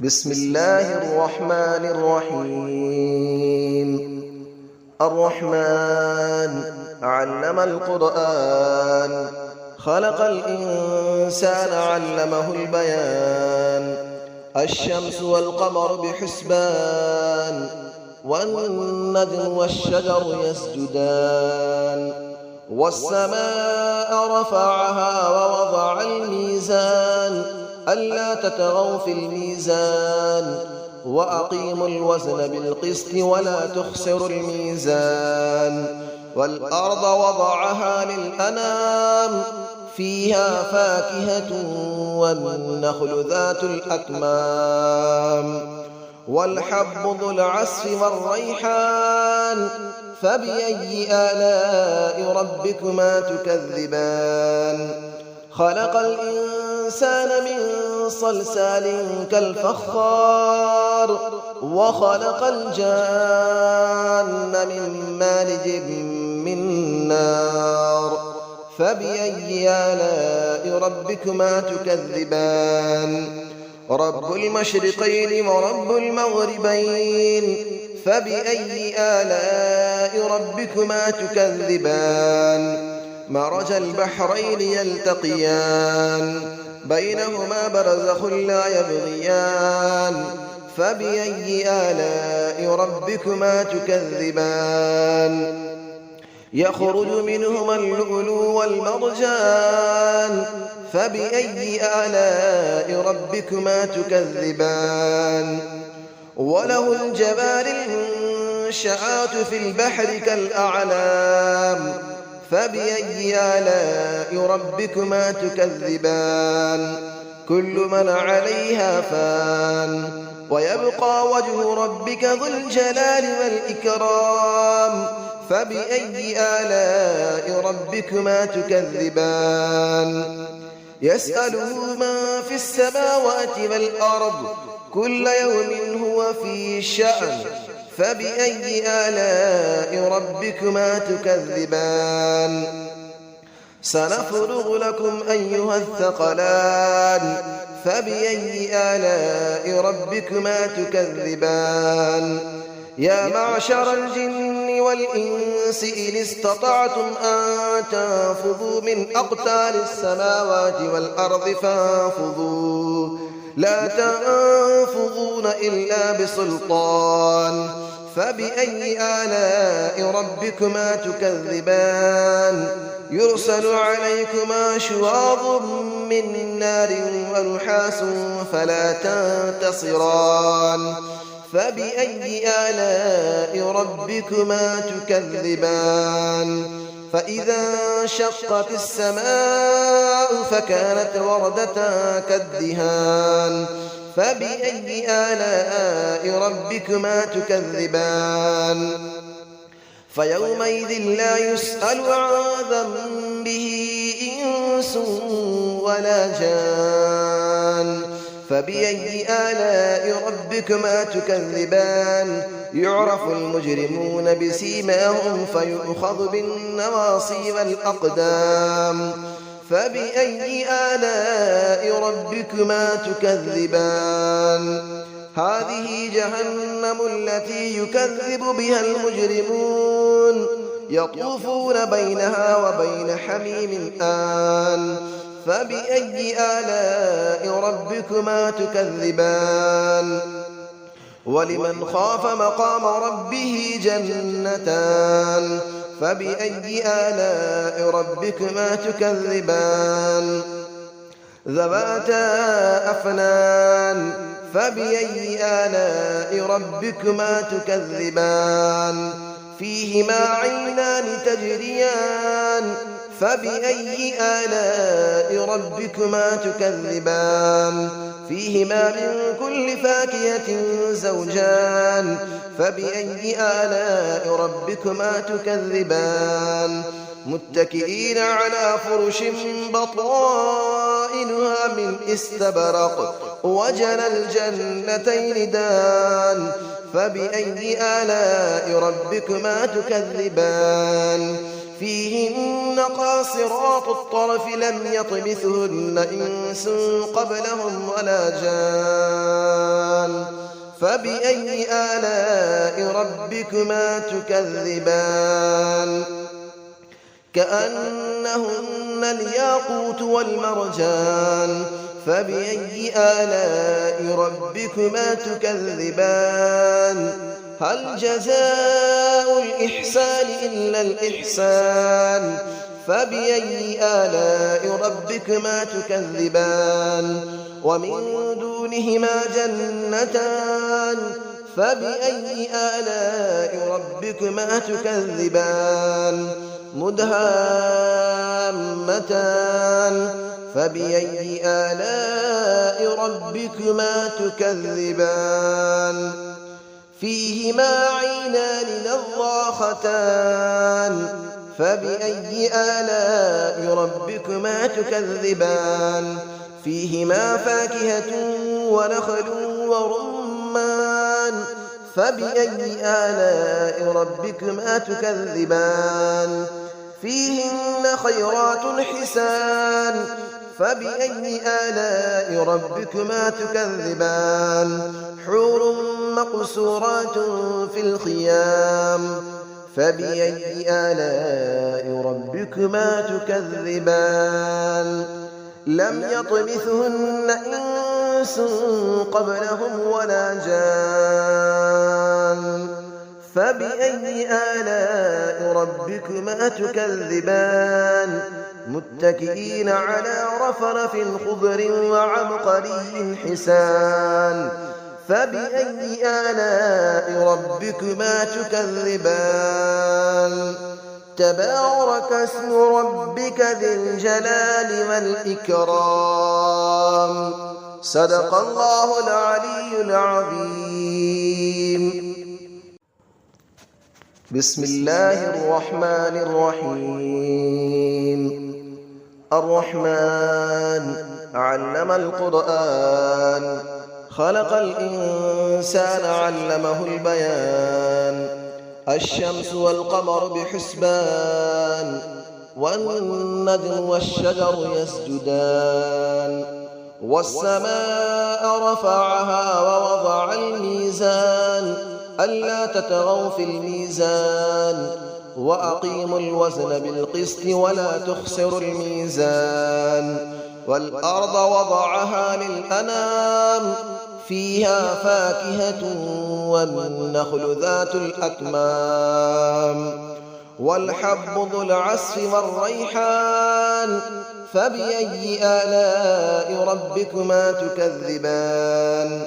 بسم الله الرحمن الرحيم. الرحمن علم القرآن، خلق الإنسان علمه البيان. الشمس والقمر بحسبان، والنجم والشجر يسجدان. والسماء رفعها ووضع الميزان، ألا تطغوا في الميزان، وأقيموا الوزن بالقسط ولا تخسروا الميزان. والأرض وضعها للأنام، فيها فاكهة والنخل ذات الأكمام. والحب ذو العصف والريحان، فبأي آلاء ربكما تكذبان. خلق الإنسان من صلصال كالفخار، وخلق الجان من مارج من نار. فبأي آلاء ربكما تكذبان. رب المشرقين ورب المغربين، فبأي آلاء ربكما تكذبان. مرج البحرين يلتقيان، بينهما برزخ لا يبغيان. فبأي آلاء ربكما تكذبان. يخرج منهما اللؤلؤ والمرجان، فبأي آلاء ربكما تكذبان. وله الجوار المنشآت في البحر كالأعلام، فبأي آلاء ربكما تكذبان. كل من عليها فان، ويبقى وجه ربك ذو الجلال والإكرام. فبأي آلاء ربكما تكذبان. يسأله من في السماوات والأرض، كل يوم هو في شأن. فبأي آلاء ربكما تكذبان. سنفرغ لكم أيها الثقلان، فبأي آلاء ربكما تكذبان. يا معشر الجن والإنس إن استطعتم أن تنفذوا من أقطار السماوات والأرض فانفذوا، لا تنفذون إلا بسلطان. فبأي آلاء ربكما تكذبان. يرسل عليكما شواظ من نار ونحاس فلا تنتصران. فبأي آلاء ربكما تكذبان. فإذا انشقت السماء فكانت وردة كالدهان. فبأي آلاء ربكما تكذبان. فيومئذ لا يسأل عن ذنبه إنس ولا جان. فبأي آلاء ربكما تكذبان. يعرف المجرمون بسيماهم فيؤخذ بالنواصي والأقدام. فبأي آلاء ربكما تكذبان. هذه جهنم التي يكذب بها المجرمون، يطوفون بينها وبين حميم آن. فبأي آلاء ربكما تكذبان. ولمن خاف مقام ربه جنتان. فبأي آلاء ربكما تكذبان. ذواتا أفنان. فبأي آلاء ربكما تكذبان. فيهما عينان تجريان. فبأي آلاء ربكما تكذبان. فيهما من كل فاكهة زوجان. فبأي آلاء ربكما تكذبان. متكئين على فرش بطائنها من استبرق، وجنى الجنتين دان. فبأي آلاء ربكما تكذبان. فيهن قاصرات الطرف لم يطمثهن إنس قبلهم ولا جان. فبأي آلاء ربكما تكذبان كأنهن الياقوت والمرجان فبأي آلاء ربكما تكذبان هل جزاء الإحسان إلا الإحسان فبأي آلاء ربكما تكذبان ومن دونهما جنتان فبأي آلاء ربكما تكذبان مدهامتان فبأي آلاء ربكما تكذبان فيهما عينان نضاختان فبأي آلاء ربكما تكذبان فيهما فاكهة ونخل ورمان فبأي آلاء ربكما تكذبان فيهن خيرات حسان فبأي آلاء ربكما تكذبان حور مقصورات في الخيام فبأي آلاء ربكما تكذبان لم يطمثهن إنس قبلهم ولا جان فبأي آلاء ربكما تكذبان متكئين على رفرف خضر وعبقري حسان فبأي آلاء ربكما تكذبان تبارك اسم ربك ذي الجلال والإكرام صدق الله العلي العظيم بسم الله الرحمن الرحيم الرحمن علم القرآن خلق الإنسان علمه البيان الشمس والقمر بحسبان والنجم والشجر يسجدان والسماء رفعها ووضع الميزان ألا تطغوا في الميزان وأقيموا الوزن بالقسط ولا تخسروا الميزان والأرض وضعها للأنام فيها فاكهة والنخل ذات الأكمام والحب ذو العصف والريحان فبأي آلاء ربكما تكذبان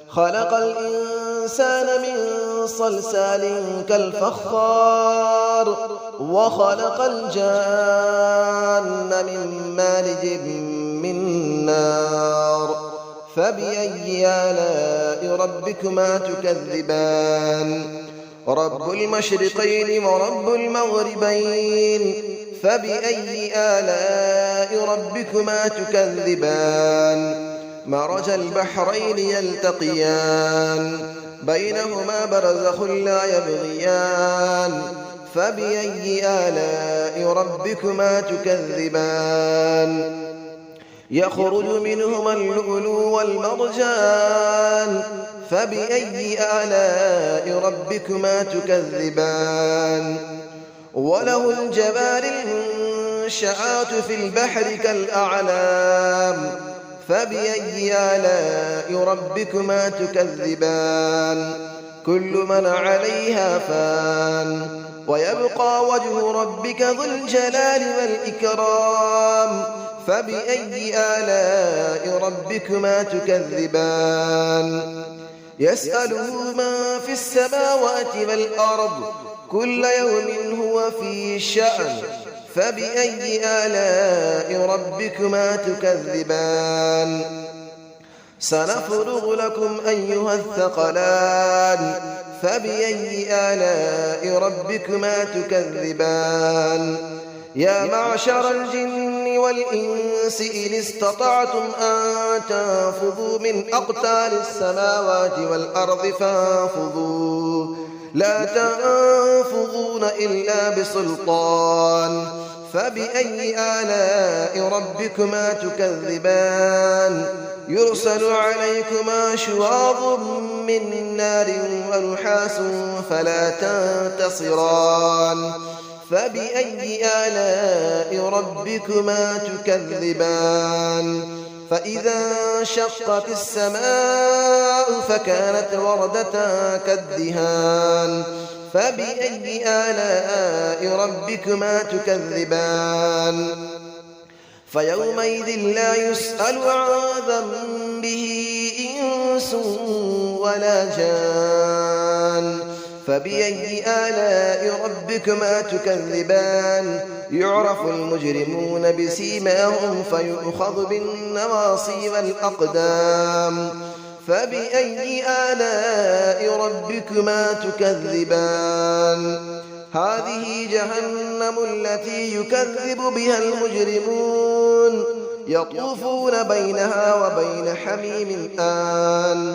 خلق الإنسان من صلصال كالفخار وخلق الجان من مارج من نار فبأي آلاء ربكما تكذبان رب المشرقين ورب المغربين فبأي آلاء ربكما تكذبان مرج البحرين يلتقيان بينهما برزخ لا يبغيان فبأي آلاء ربكما تكذبان يخرج منهما اللؤلؤ والمرجان فبأي آلاء ربكما تكذبان وله الجبال المنشآت في البحر كالأعلام فبأي آلاء ربكما تكذبان كل من عليها فان ويبقى وجه ربك ذو الجلال والإكرام فبأي آلاء ربكما تكذبان يسأله من في السماوات والأرض كل يوم هو في شأن فبأي آلاء ربكما تكذبان سنفرغ لكم أيها الثقلان فبأي آلاء ربكما تكذبان يا معشر الجن والإنس إن استطعتم أن تنفذوا من أقطار السماوات والأرض فانفذوا لا تنفذون إلا بسلطان فبأي آلاء ربكما تكذبان يرسل عليكما شواظ من نار ونحاس فلا تنتصران فبأي آلاء ربكما تكذبان فإذا انشقت السماء فكانت وردة كالدهان فبأي آلاء ربكما تكذبان فيومئذ لا يسأل عن ذنبه إنس ولا جان فبأي آلاء ربكما تكذبان يعرف المجرمون بسيماهم فيؤخذ بالنواصي والأقدام فبأي آلاء ربكما تكذبان هذه جهنم التي يكذب بها المجرمون يطوفون بينها وبين حميم آن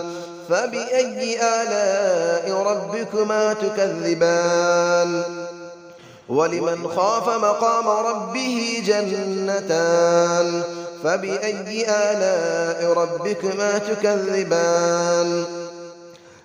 فبأي آلاء ربكما تكذبان ولمن خاف مقام ربه جنتان فبأي آلاء ربكما تكذبان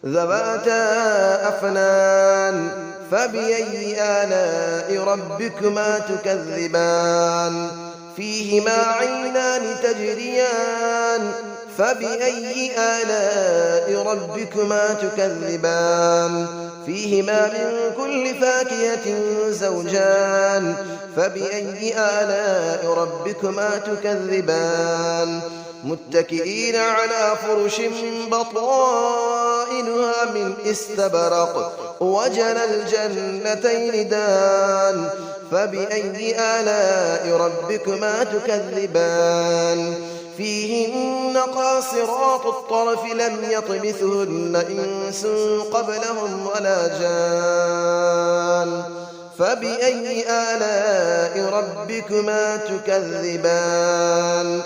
ذواتا أفنان فبأي آلاء ربكما تكذبان فيهما عينان تجريان فبأي آلاء ربكما تكذبان فيهما من كل فاكهة زوجان فبأي آلاء ربكما تكذبان متكئين على فرش بطائنها من استبرق وجنى الجنتين دان فبأي آلاء ربكما تكذبان فيهن قاصرات الطرف لم يطمثهن إنس قبلهم ولا جان فبأي آلاء ربكما تكذبان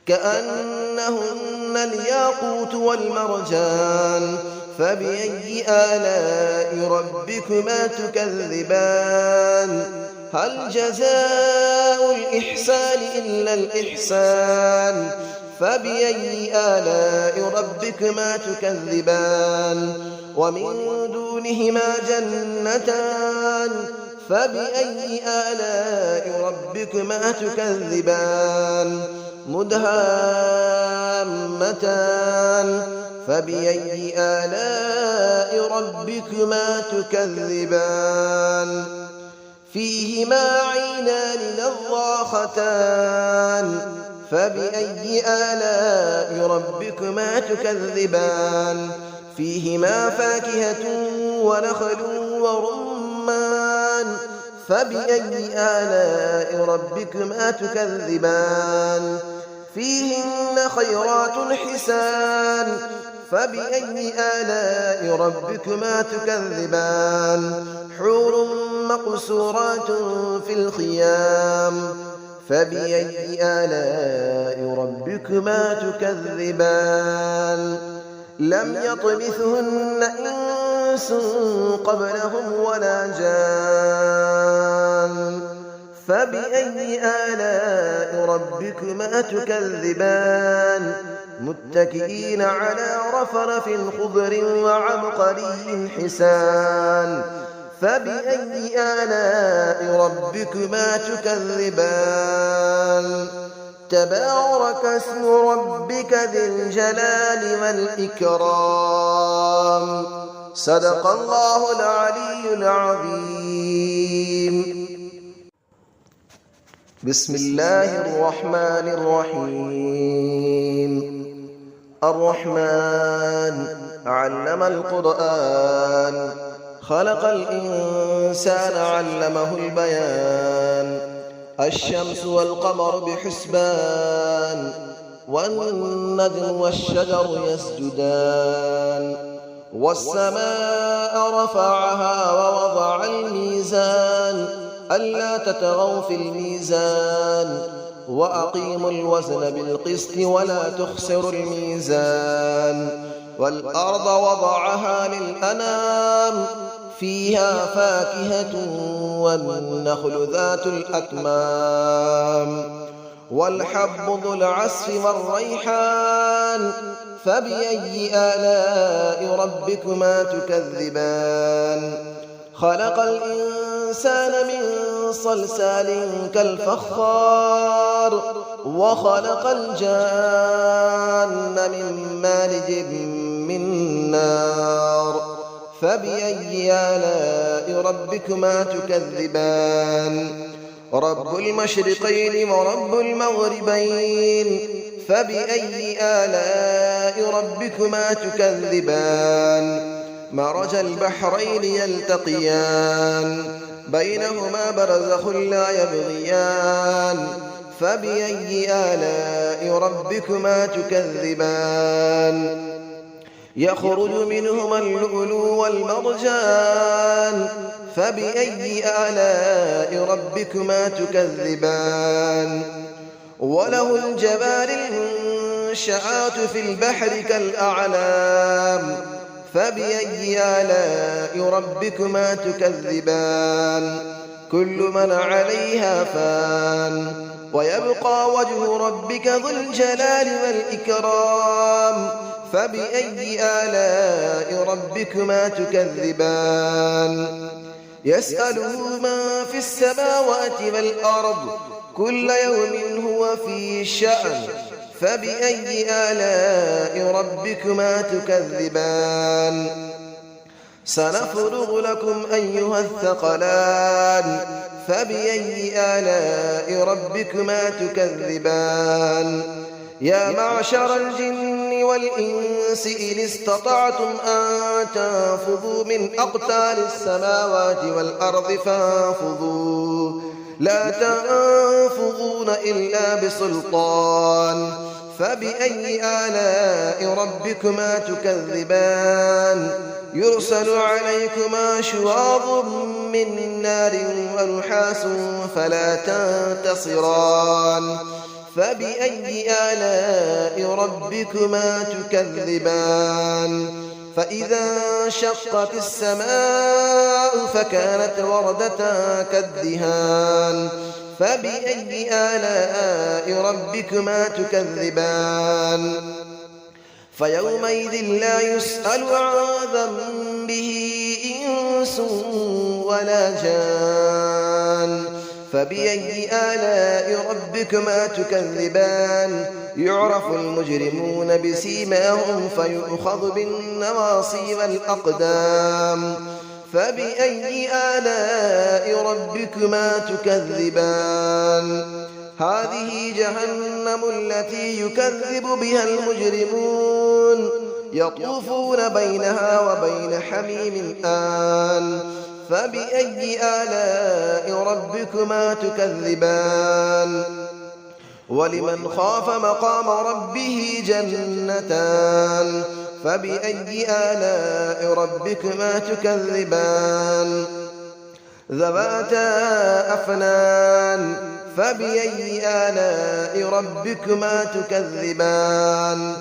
كأنهن الياقوت والمرجان فبأي آلاء ربكما تكذبان هل جزاء الإحسان إلا الإحسان فبأي آلاء ربكما تكذبان ومن دونهما جنتان فبأي آلاء ربكما تكذبان مدهامتان فبأي آلاء ربكما تكذبان فيهما عينان نضاختان فبأي آلاء ربكما تكذبان فيهما فاكهة ونخل ورمان فبأي آلاء ربكما تكذبان فيهن خيرات حسان فبأي آلاء ربكما تكذبان حور مقصورات في الخيام فبأي آلاء ربكما تكذبان لم يطمثهن إنس قبلهم ولا جان فبأي آلاء ربكما تكذبان متكئين على رفرف خضر وعبقري حسان فبأي آلاء ربكما تكذبان تبارك اسم ربك ذي الجلال والإكرام صدق الله العلي العظيم بسم الله الرحمن الرحيم الرحمن علم القرآن خلق الإنسان علمه البيان الشمس والقمر بحسبان والنجم والشجر يسجدان والسماء رفعها ووضع الميزان ألا تطغوا في الميزان وأقيموا الوزن بالقسط ولا تخسروا الميزان والأرض وضعها للأنام فيها فاكهة والنخل ذات الأكمام والحب ذو العصف والريحان فبأي آلاء ربكما تكذبان خلق الإنسان من صلصال كالفخار وخلق الجان من مارج من نار فبأي آلاء ربكما تكذبان رب المشرقين ورب المغربين فبأي آلاء ربكما تكذبان مرج البحرين يلتقيان بينهما برزخ لا يبغيان فبأي آلاء ربكما تكذبان يخرج منهما اللؤلؤ والمرجان فبأي آلاء ربكما تكذبان وله الجبال المنشآت في البحر كالأعلام فبأي آلاء ربكما تكذبان كل من عليها فان ويبقى وجه ربك ذو الجلال والإكرام فبأي آلاء ربكما تكذبان يسأله من في السماوات والأرض كل يوم هو في شأن فبأي آلاء ربكما تكذبان سنفرغ لكم أيها الثقلان فبأي آلاء ربكما تكذبان يا معشر الجن والإنس إن استطعتم أن تنفذوا من أقطار السماوات والأرض فانفذوا لا تنفذون إلا بسلطان فبأي آلاء ربكما تكذبان يرسل عليكما شواظ من نار ونحاس فلا تنتصران فبأي آلاء ربكما تكذبان فإذا انشقت السماء فكانت وردة كالدهان فبأي آلاء ربكما تكذبان فيومئذ لا يسأل عن ذنبه إنس ولا جان فبأي آلاء ربكما تكذبان يعرف المجرمون بسيماهم فيؤخذ بالنواصي والأقدام فبأي آلاء ربكما تكذبان هذه جهنم التي يكذب بها المجرمون يطوفون بينها وبين حميم آن فبأي آلاء ربكما تكذبان ولمن خاف مقام ربه جنتان فبأي آلاء ربكما تكذبان ذواتا أفنان فبأي آلاء ربكما تكذبان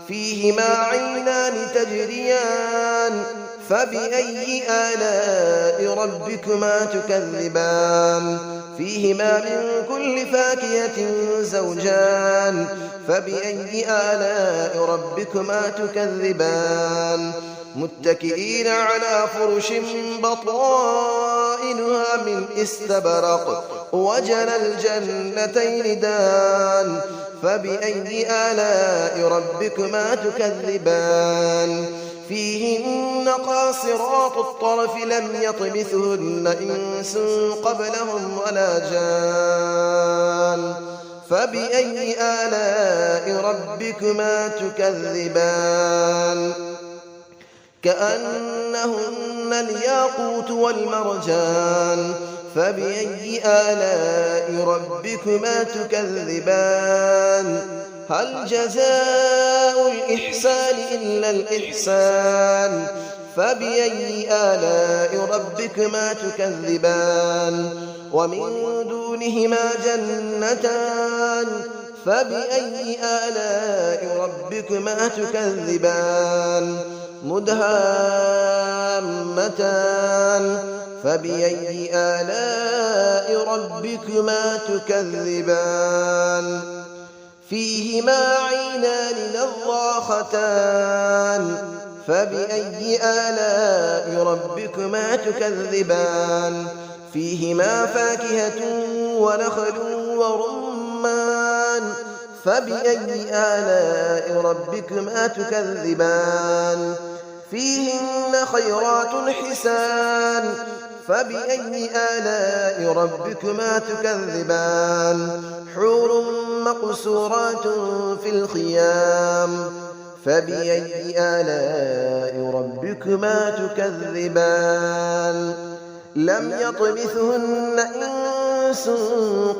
فيهما عينان تجريان فبأي آلاء ربكما تكذبان فيهما من كل فاكهة زوجان فبأي آلاء ربكما تكذبان متكئين على فرش بطائنها من استبرق وجنى الجنتين دان فبأي آلاء ربكما تكذبان فيهن قاصرات الطرف لم يطمثهن إنس قبلهم ولا جان فبأي آلاء ربكما تكذبان كأنهن الياقوت والمرجان فبأي آلاء ربكما تكذبان هل جزاء الإحسان إلا الإحسان فبأي آلاء ربكما تكذبان ومن دونهما جنتان فبأي آلاء ربكما تكذبان مدهامتان فبأي آلاء ربكما تكذبان فيهما عينان نضاختان فبأي آلاء ربكما تكذبان فيهما فاكهة ونخل ورمان فبأي آلاء ربكما تكذبان فيهن خيرات حسان فبأي آلاء ربكما تكذبان حور مقصورات في الخيام فبأي آلاء ربكما تكذبان لم يطمثهن إنس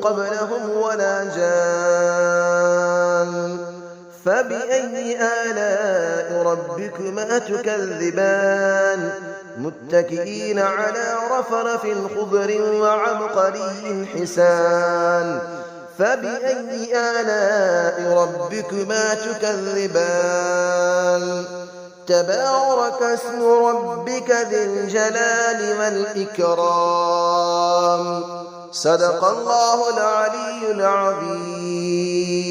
قبلهم ولا جان فبأي آلاء ربكما تكذبان متكئين على رفرف خضر وعبقري حسان فبأي آلاء ربكما تكذبان تبارك اسم ربك ذي الجلال والإكرام صدق الله العلي العظيم.